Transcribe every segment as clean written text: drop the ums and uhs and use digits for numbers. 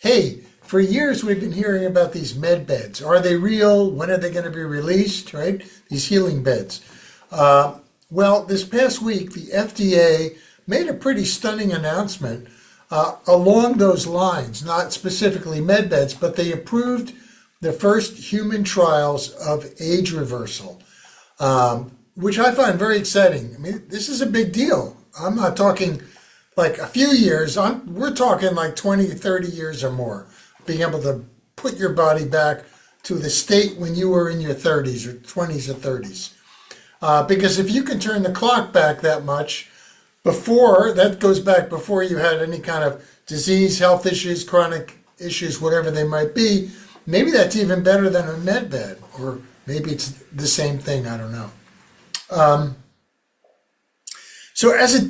Hey, for years we've been hearing about these med beds. Are they real? When are they going to be released? Right? These healing beds. Well, this past week, the FDA made a pretty stunning announcement along those lines, not specifically med beds, but they approved the first human trials of age reversal, which I find very exciting. I mean, this is a big deal. I'm not talking like a few years. We're talking like 20, 30 years or more, being able to put your body back to the state when you were in your 30s or 20s or 30s. Because if you can turn the clock back that much, before that goes back before you had any kind of disease, health issues, chronic issues, whatever they might be, maybe that's even better than a med bed, or maybe it's the same thing. I don't know. So as a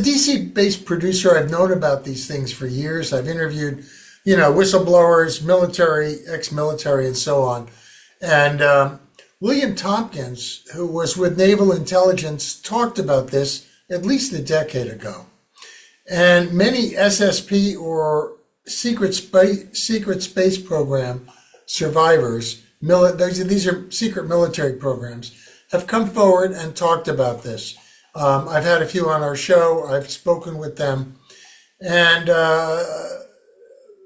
DC based producer, I've known about these things for years. I've interviewed, whistleblowers, military, ex-military, and so on. And William Tompkins, who was with Naval Intelligence, talked about this at least a decade ago. And many SSP or secret space program survivors, these are secret military programs, have come forward and talked about this. I've had a few on our show. I've spoken with them. And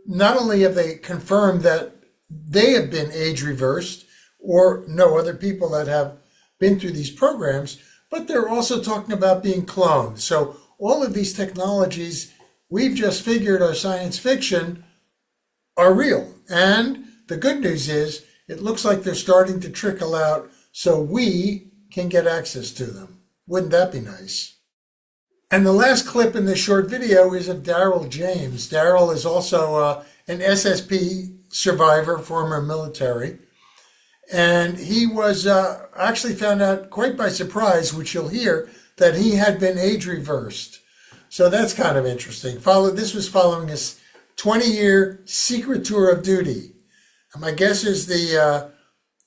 not only have they confirmed that they have been age reversed or know other people that have been through these programs, but they're also talking about being cloned. So all of these technologies we've just figured are science fiction are real. And the good news is it looks like they're starting to trickle out so we can get access to them. Wouldn't that be nice? And the last clip in this short video is of Daryl James. Daryl is also an SSP survivor, former military. And he was actually found out quite by surprise, which you'll hear, that he had been age reversed. So that's kind of interesting. This was following his 20-year secret tour of duty. And my guess is the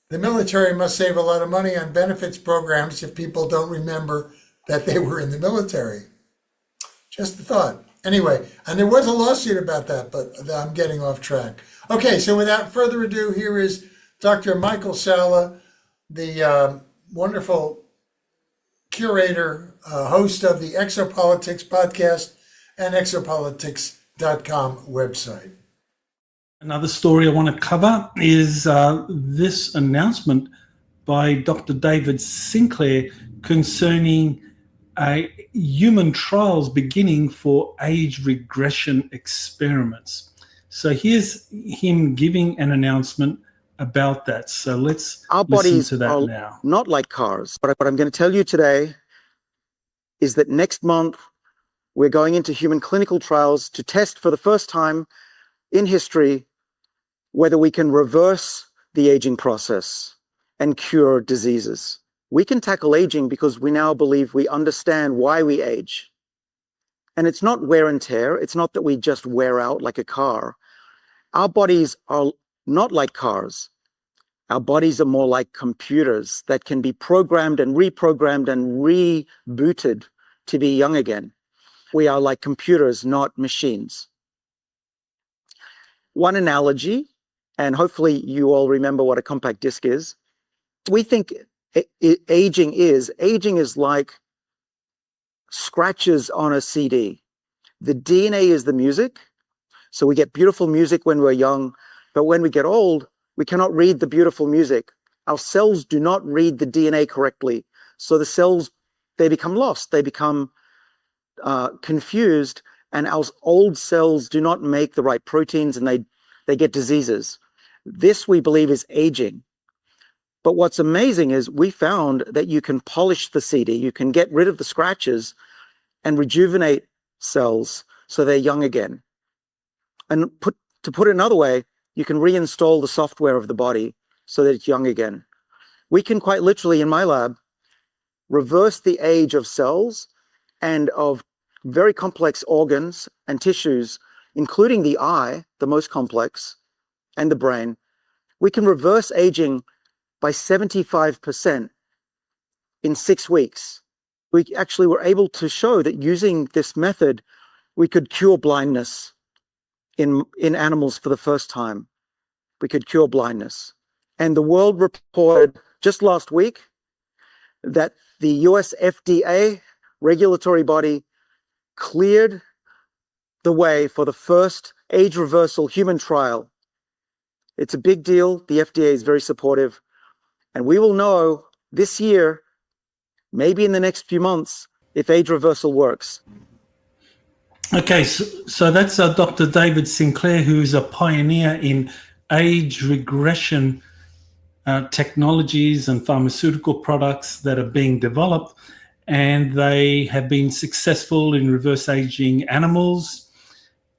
military must save a lot of money on benefits programs if people don't remember that they were in the military. Just a thought. Anyway, and there was a lawsuit about that, but I'm getting off track. Okay, so without further ado, here is Dr. Michael Salla, the wonderful curator, host of the Exopolitics podcast and exopolitics.com website. Another story I want to cover is this announcement by Dr. David Sinclair concerning human trials beginning for age regression experiments. So here's him giving an announcement about that. So let's listen to that now. Our bodies are not like cars. But what I'm going to tell you today is that next month we're going into human clinical trials to test for the first time in history whether we can reverse the aging process and cure diseases. We can tackle aging because we now believe we understand why we age. And it's not wear and tear. It's not that we just wear out like a car. Our bodies are not like cars. Our bodies are more like computers that can be programmed and reprogrammed and rebooted to be young again. We are like computers, not machines. One analogy, and hopefully you all remember what a compact disc is. We think aging is like scratches on a CD. The DNA is the music. So we get beautiful music when we're young, but when we get old, we cannot read the beautiful music. Our cells do not read the DNA correctly. So the cells, they become lost. They become confused, and our old cells do not make the right proteins, and they get diseases. This, we believe, is aging. But what's amazing is we found that you can polish the CD, you can get rid of the scratches and rejuvenate cells so they're young again. And to put it another way, you can reinstall the software of the body so that it's young again. We can quite literally, in my lab, reverse the age of cells and of very complex organs and tissues, including the eye, the most complex, and the brain. We can reverse aging by 75% in 6 weeks. We actually were able to show that using this method, we could cure blindness in animals for the first time. We could cure blindness. And the world reported just last week that the US FDA regulatory body cleared the way for the first age reversal human trial. It's a big deal. The FDA is very supportive. And we will know this year, maybe in the next few months, if age reversal works. Okay, so that's Dr. David Sinclair, who's a pioneer in age regression technologies and pharmaceutical products that are being developed, and they have been successful in reverse aging animals,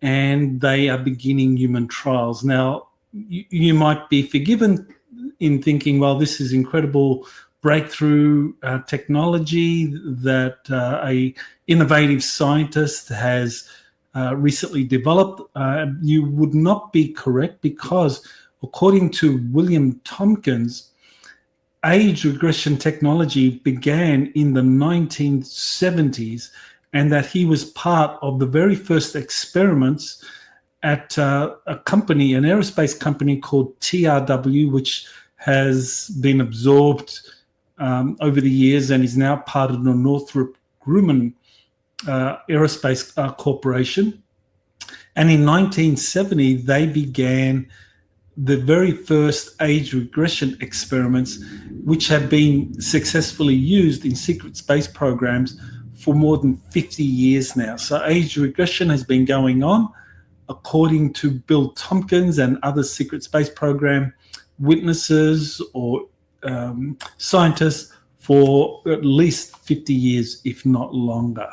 and they are beginning human trials. Now, you might be forgiven in thinking, well, this is incredible breakthrough technology that a innovative scientist has recently developed. You would not be correct, because according to William Tompkins, age regression technology began in the 1970s, and that he was part of the very first experiments at a company, an aerospace company called TRW, which has been absorbed over the years and is now part of the Northrop Grumman Aerospace Corporation. And in 1970, they began the very first age regression experiments, which have been successfully used in secret space programs for more than 50 years now. So age regression has been going on, according to Bill Tompkins and other secret space program witnesses or scientists, for at least 50 years, if not longer.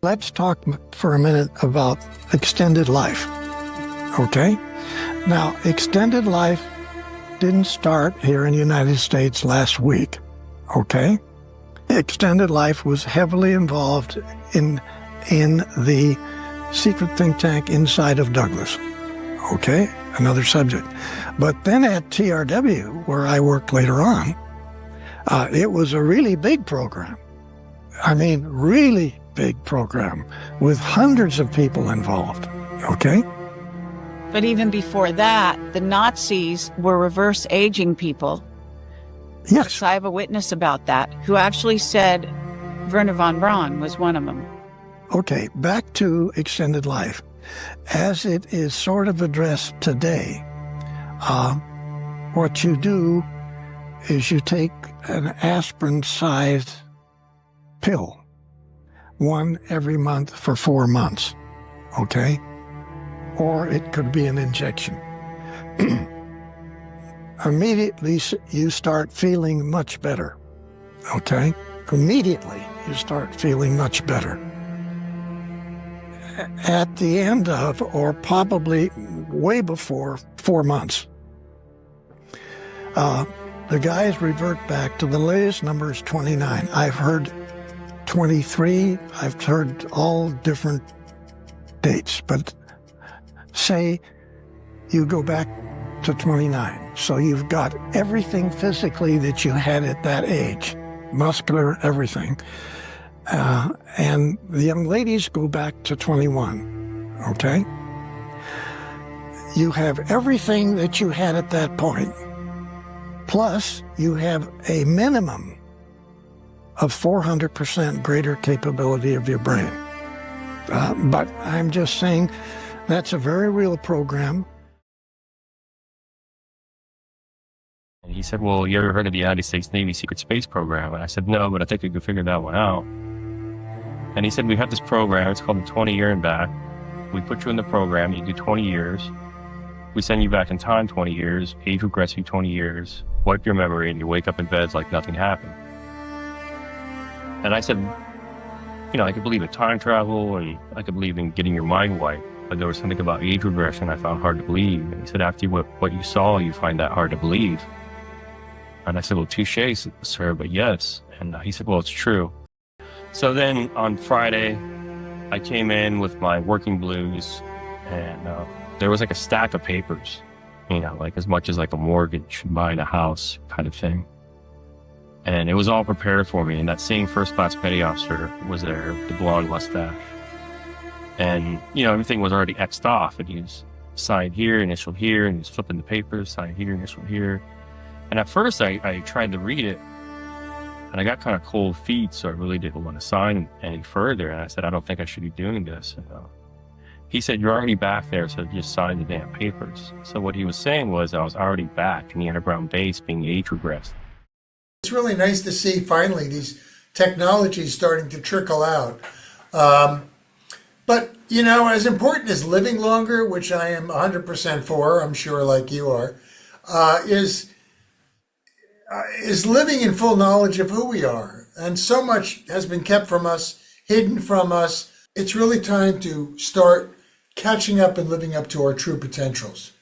Let's talk for a minute about extended life, okay? Now, extended life didn't start here in the United States last week, okay? Extended life was heavily involved in the secret think tank inside of Douglas, okay? Another subject. But then at TRW, where I worked later on, it was a really big program. I mean, really big program with hundreds of people involved, okay? But even before that, the Nazis were reverse aging people. Yes. So I have a witness about that who actually said Werner von Braun was one of them. Okay, back to extended life. As it is sort of addressed today, what you do is you take an aspirin-sized pill, one every month for 4 months, okay? Or it could be an injection. Immediately, you start feeling much better, okay? Immediately, you start feeling much better. At the end of, or probably way before 4 months, the guys revert back to the latest number is 29. I've heard 23. I've heard all different dates, but say you go back to 29. So you've got everything physically that you had at that age, muscular, everything. And the young ladies go back to 21, okay? You have everything that you had at that point, plus you have a minimum of 400% greater capability of your brain. But I'm just saying that's a very real program. And he said, well, you ever heard of the United States Navy Secret Space Program? And I said, no, but I think we could figure that one out. And he said, we have this program, it's called the 20-year and back. We put you in the program, you do 20 years. We send you back in time 20 years, age regress you 20 years, wipe your memory, and you wake up in bed like nothing happened. And I said, you know, I could believe in time travel, and I could believe in getting your mind wiped. But there was something about age regression I found hard to believe. And he said, after what you saw, you find that hard to believe. And I said, well, touche, sir, but yes. And he said, well, it's true. So then on Friday, I came in with my working blues, and there was like a stack of papers, you know, like as much as like a mortgage, buying a house kind of thing. And it was all prepared for me. And that same first class petty officer was there, the blonde mustache. And, you know, everything was already X'd off, and he was signed here, initial here, and he was flipping the papers, sign here, initial here. And at first I tried to read it, and I got kind of cold feet, so I really didn't want to sign any further. And I said, I don't think I should be doing this. And, he said, you're already back there, so just sign the damn papers. So what he was saying was I was already back in the underground base being age regressed. It's really nice to see finally these technologies starting to trickle out. But, you know, as important as living longer, which I am 100% for, I'm sure like you are, is living in full knowledge of who we are. And so much has been kept from us, hidden from us. It's really time to start catching up and living up to our true potentials.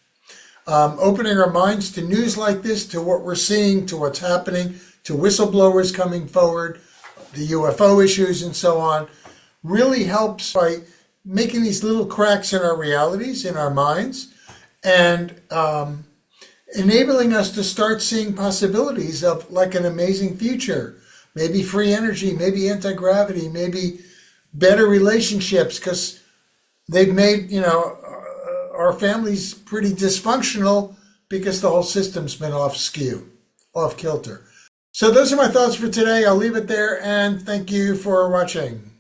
Opening our minds to news like this, to what we're seeing, to what's happening, to whistleblowers coming forward, the UFO issues and so on, really helps by making these little cracks in our realities, in our minds, and enabling us to start seeing possibilities of like an amazing future. Maybe free energy, maybe anti-gravity, maybe better relationships, because they've made, you know, our families pretty dysfunctional because the whole system's been off skew, off kilter. So those are my thoughts for today. I'll leave it there, and thank you for watching.